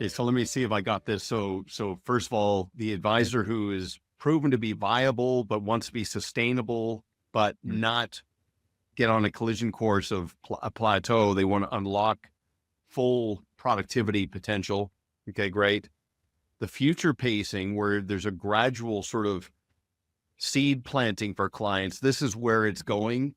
Okay, so let me see if I got this. So first of all, the advisor who is proven to be viable, but wants to be sustainable, but not get on a collision course of a plateau. They want to unlock full productivity potential. Okay, great. The future pacing, where there's a gradual sort of seed planting for clients. This is where it's going,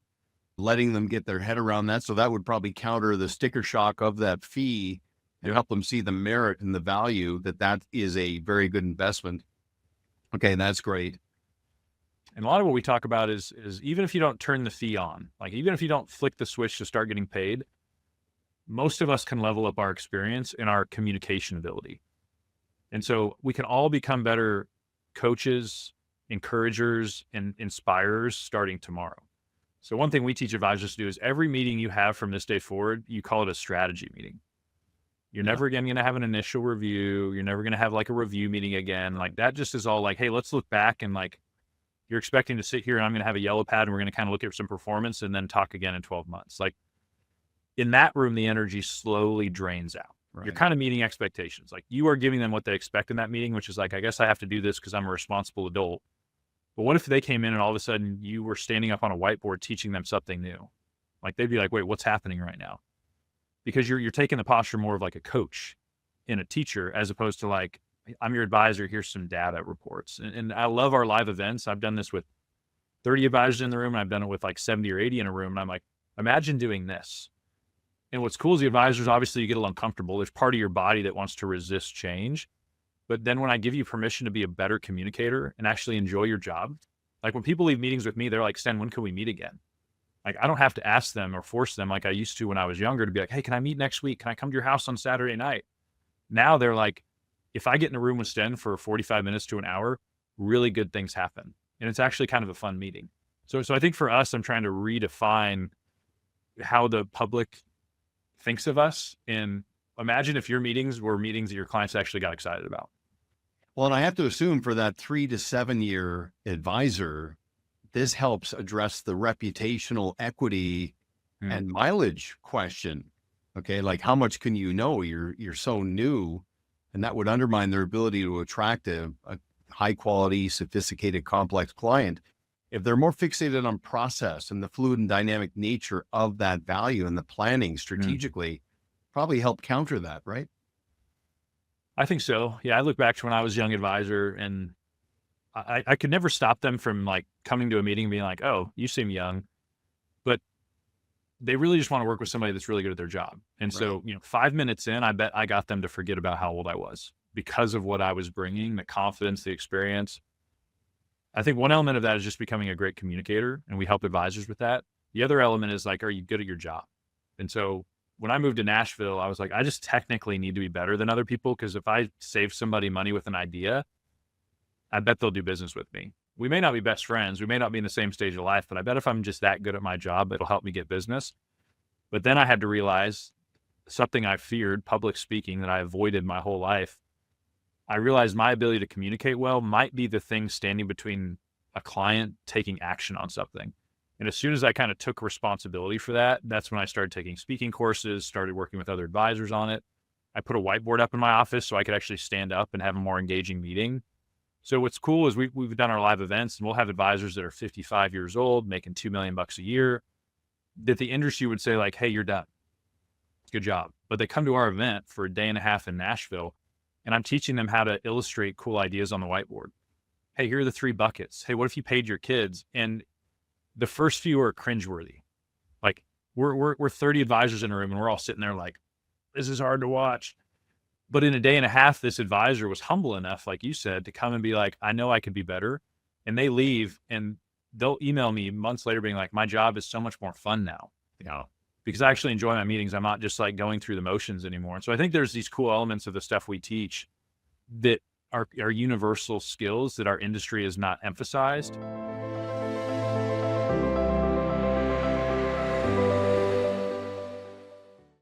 letting them get their head around that. So that would probably counter the sticker shock of that fee and help them see the merit and the value that is a very good investment. Okay, that's great. And a lot of what we talk about is even if you don't turn the fee on, like even if you don't flick the switch to start getting paid, most of us can level up our experience and our communication ability. And so we can all become better coaches, encouragers, and inspirers starting tomorrow. So one thing we teach advisors to do is every meeting you have from this day forward, you call it a strategy meeting. You're never again going to have an initial review. You're never going to have like a review meeting again. Like that just is all like, hey, let's look back, and like you're expecting to sit here and I'm going to have a yellow pad and we're going to kind of look at some performance and then talk again in 12 months. Like in that room, the energy slowly drains out. Right. You're kind of meeting expectations. Like you are giving them what they expect in that meeting, which is like, I guess I have to do this because I'm a responsible adult. But what if they came in and all of a sudden you were standing up on a whiteboard teaching them something new? Like they'd be like, wait, what's happening right now? Because you're taking the posture more of like a coach and a teacher, as opposed to like, I'm your advisor, here's some data reports. And I love our live events. I've done this with 30 advisors in the room, and I've done it with like 70 or 80 in a room. And I'm like, imagine doing this. And what's cool is the advisors, obviously you get a little uncomfortable. There's part of your body that wants to resist change. But then when I give you permission to be a better communicator and actually enjoy your job, like when people leave meetings with me, they're like, Sten, when can we meet again? Like, I don't have to ask them or force them like I used to when I was younger to be like, hey, can I meet next week? Can I come to your house on Saturday night? Now they're like, if I get in a room with Sten for 45 minutes to an hour, really good things happen. And it's actually kind of a fun meeting. So I think for us, I'm trying to redefine how the public thinks of us. And imagine if your meetings were meetings that your clients actually got excited about. Well, and I have to assume for that 3 to 7 year advisor, this helps address the reputational equity and mileage question. Okay, like how much can you know? You're so new, and that would undermine their ability to attract a high quality, sophisticated, complex client. If they're more fixated on process and the fluid and dynamic nature of that value and the planning strategically, probably help counter that, right? I think so. Yeah, I look back to when I was a young advisor, and I could never stop them from like coming to a meeting and being like, oh, you seem young, but they really just want to work with somebody that's really good at their job. And so, 5 minutes in, I bet I got them to forget about how old I was because of what I was bringing, the confidence, the experience. I think one element of that is just becoming a great communicator, and we help advisors with that. The other element is like, are you good at your job? And so when I moved to Nashville, I was like, I just technically need to be better than other people, because if I save somebody money with an idea, I bet they'll do business with me. We may not be best friends. We may not be in the same stage of life, but I bet if I'm just that good at my job, it'll help me get business. But then I had to realize something I feared, public speaking, that I avoided my whole life. I realized my ability to communicate well might be the thing standing between a client taking action on something. And as soon as I kind of took responsibility for that, that's when I started taking speaking courses, started working with other advisors on it. I put a whiteboard up in my office so I could actually stand up and have a more engaging meeting. So what's cool is we've done our live events, and we'll have advisors that are 55 years old, making $2 million a year, that the industry would say like, hey, you're done. Good job. But they come to our event for a day and a half in Nashville, and I'm teaching them how to illustrate cool ideas on the whiteboard. Hey, here are the 3 buckets. Hey, what if you paid your kids? And the first few are cringeworthy. Like we're 30 advisors in a room, and we're all sitting there like, this is hard to watch. But in a day and a half, this advisor was humble enough, like you said, to come and be like, I know I could be better. And they leave, and they'll email me months later being like, my job is so much more fun now. Because I actually enjoy my meetings. I'm not just like going through the motions anymore. And so I think there's these cool elements of the stuff we teach that are universal skills that our industry has not emphasized.